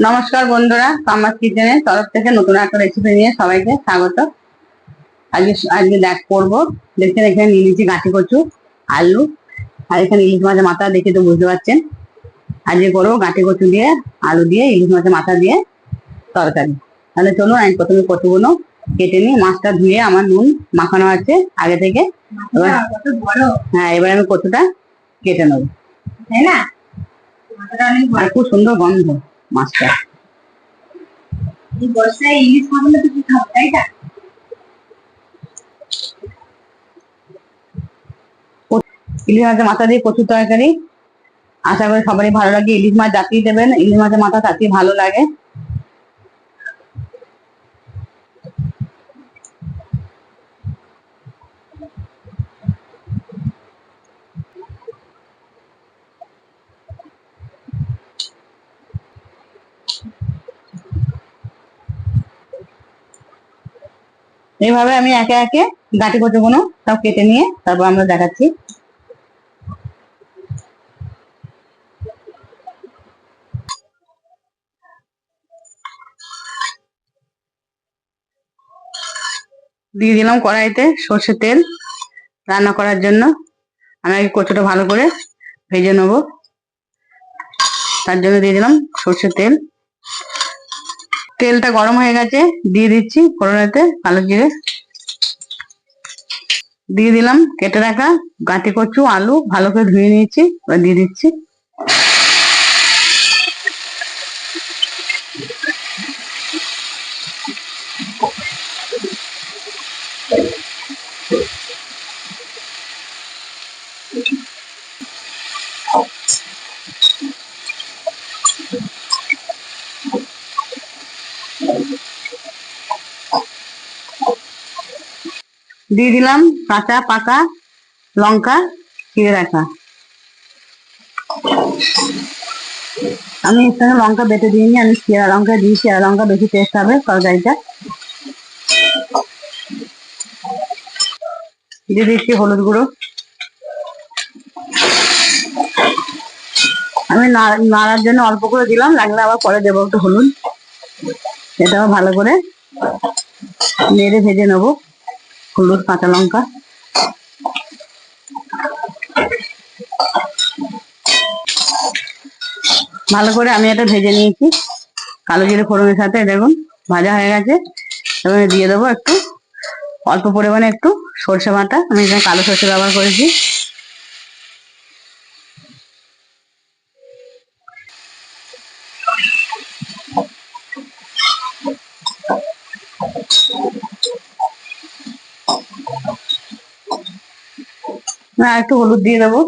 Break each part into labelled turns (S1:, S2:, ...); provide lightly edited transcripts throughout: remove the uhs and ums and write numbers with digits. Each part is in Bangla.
S1: নমস্কার বন্ধুরা, কামার কিচেনের তরফ থেকে নতুন একটা রেসিপি নিয়ে সবাইকে স্বাগত। আজকে আজকে করবো। দেখছেন এখানে নিয়ে নিচ্ছি গাঁটি কচু, আলু, আর এখানে ইলিশ মাছের মাথা দেখে তো বুঝতে পারছেন। আজকে করবো গাঁটি কচু দিয়ে, আলু দিয়ে, ইলিশ মাছের মাথা দিয়ে তরকারি। তাহলে চলুন আমি প্রথমে কচুগুলো কেটে নিই। মাছটা ধুয়ে আমার নুন মাখানো আছে আগে থেকে। হ্যাঁ, এবার আমি কচুটা কেটে নেবো, তাই না? আর খুব সুন্দর গন্ধ মাছটা। বর্ষায় ইলিশ মাছগুলো তো খাবো, তাই না? ইলিশ মাছের মাথা দিয়ে কচুর তরকারি আশা করি সবারই ভালো লাগে। ইলিশ মাছ জাতিয়ে দেবেন, ইলিশ মাছের মাথা তাতেই ভালো লাগে। এইভাবে আমি একে একে গাঁটি কচুগুলো সব কেটে নিয়ে তারপর আমরা দেখাচ্ছি। দিয়ে দিলাম কড়াইতে সর্ষের তেল রান্না করার জন্য। আমি আগে কচুটা ভালো করে ভেজে নেবো, তার জন্য দিয়ে দিলাম সর্ষের তেল। তেলটা গরম হয়ে গেছে, দিয়ে দিচ্ছি ফোড়নেতে কালো জিরে, দিয়ে দিলাম কেটে রাখা গাঁটি কচু, আলু ভালো করে ধুয়ে নিয়েছি, এবার দিয়ে দিচ্ছি। দিয়ে দিলাম কাঁচা পাকা লঙ্কা চিড়ে রাখা। আমি এর সঙ্গে লঙ্কা বেটে দিইনি, আমি চেরা লঙ্কা দিই, চেরা লঙ্কা বেশি টেস্ট হবে তরকারিটা। দিয়ে দিচ্ছি হলুদ গুঁড়ো। আমি নাড়ার জন্য অল্প করে দিলাম, লাগলে আবার পরে দেবো একটু হলুদ। এটাও ভালো করে নেড়ে ভেজে নেবো, হলুদ কাঁচা লঙ্কা। ভালো করে আমি এটা ভেজে নিয়েছি কালো জিরে ফোড়নের সাথে। দেখুন ভাজা হয়ে গেছে। এবার দিয়ে দেবো একটু অল্প পরিমাণে একটু সর্ষে বাটা। আমি এখানে কালো সর্ষে ব্যবহার করেছি। একটু হলুদ দিয়ে দেবো।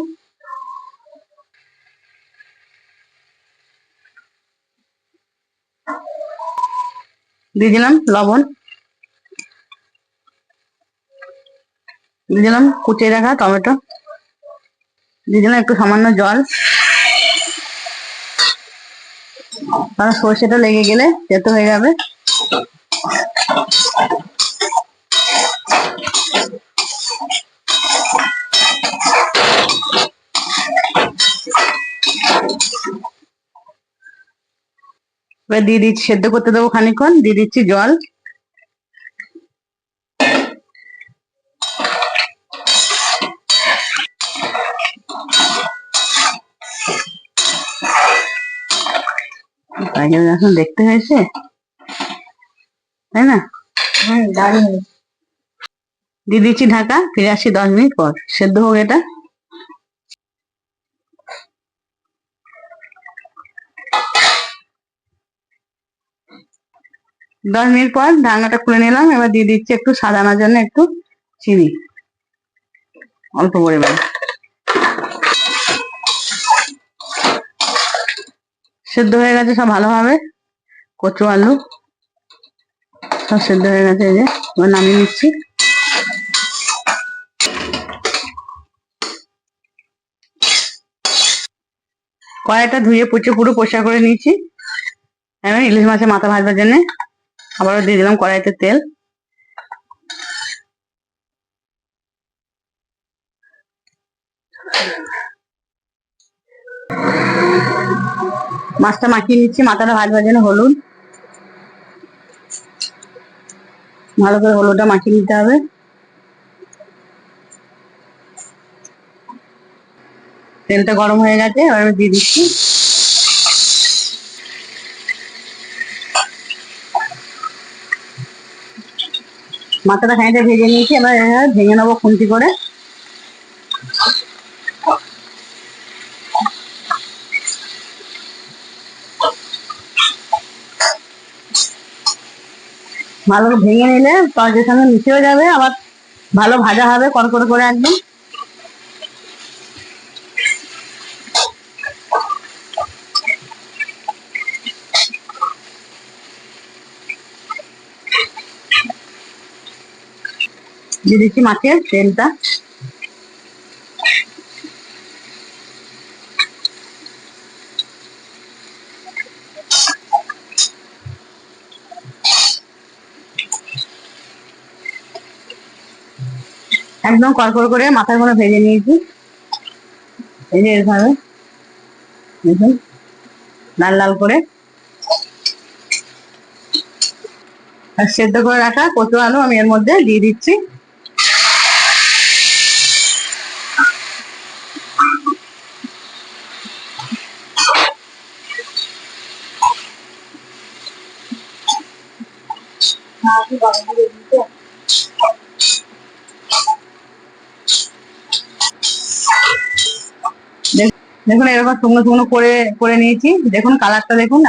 S1: দিয়ে দিলাম লবণ, দিয়ে দিলাম কুচিয়ে রাখা টমেটো, দিয়ে দিলাম একটু সামান্য জল, কারণ সর্ষেটা লেগে গেলে তেতো হয়ে যাবে। এবার দিয়ে দিচ্ছি, সেদ্ধ করতে দেবো খানিকক্ষণ, দিয়ে দিচ্ছি জল। এখন দেখতে হয়েছে, তাই না? হ্যাঁ, দারুণ। দিয়ে দিচ্ছি ঢাকা, ফিরে আসছি 10 মিনিট পর। সেদ্ধ হোক এটা। 10 মিনিট পর ঢাকনাটা খুলে নিলাম। এবার দিয়ে দিচ্ছি একটু সাজানোর জন্য একটু চিনি, অল্প পরিমাণে। সেদ্ধ হয়ে গেছে সব ভালোভাবে, কচু আলু সব সেদ্ধ হয়ে গেছে। এই যে এবার নামিয়ে নিচ্ছি। কড়াইটা ধুয়ে পুরো পরিষ্কার করে নিয়েছি। এবার ইলিশ মাছের মাথা ভাজবার জন্য আবারও দিয়ে দিলাম কড়াইতে তেল। মাছটা মাখিয়ে নিচ্ছি, মাথাটা ভাজবার জন্য হলুদ, ভালো করে হলুদটা মাখিয়ে নিতে হবে। তেলটা গরম হয়ে গেছে, এবার আমি দিয়ে দিচ্ছি। মাথাটা খানিকটা ভেজে নিয়েছি, এবার ভেঙে নেবো খুন্তি করে। ভালো ভেঙে নিলে তরকারির সঙ্গে মিশেও যাবে, আবার ভালো ভাজা হবে কড়কড় করে একদম। দিয়ে দিচ্ছি মাছের তেলটা। একদম কড়কড় করে মাথার গুলো ভেজে নিয়েছি, এই যে এভাবে দেখুন লাল লাল করে। আর সেদ্ধ করে রাখা কচু আলু আমি এর মধ্যে দিয়ে দিচ্ছি। দেখুন এরকম শুকনো শুকনো করে করে নিয়েছি, দেখুন কালারটা দেখুন,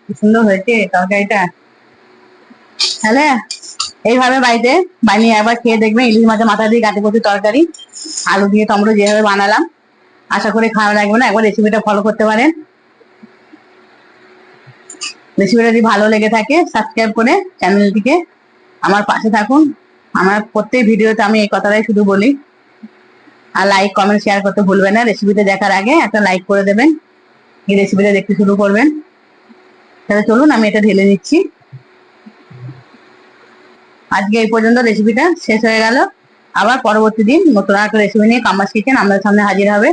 S1: কি সুন্দর হয়েছে তরকারিটা। তাহলে এইভাবে বাড়িতে বানিয়ে একবার খেয়ে দেখবেন, ইলিশ মাছের মাথা দিয়ে গাঁটি কচুর তরকারি, আলু দিয়ে টমেটো যেভাবে বানালাম। আশা করি খারাপ লাগবে না, একবার রেসিপিটা ফলো করতে পারেন। রেসিপিটা যদি ভালো লেগে থাকে সাবস্ক্রাইব করে চ্যানেলটিকে আমার পাশে থাকুন। আমার প্রত্যেক ভিডিওতে আমি এই কথাটাই শুধু বলি। আর লাইক কমেন্ট শেয়ার করতে ভুলবেন না। রেসিপিটা দেখার আগে একটা লাইক করে দেবেন, এই রেসিপিটা দেখতে শুরু করবেন। তাহলে চলুন আমি এটা ঢেলে নিচ্ছি। আজকে এই পর্যন্ত রেসিপিটা শেষ হয়ে গেল। আবার পরবর্তী দিন নতুন একটা রেসিপি নিয়ে কাম্মাস কিচেন আপনাদের সামনে হাজির হবে।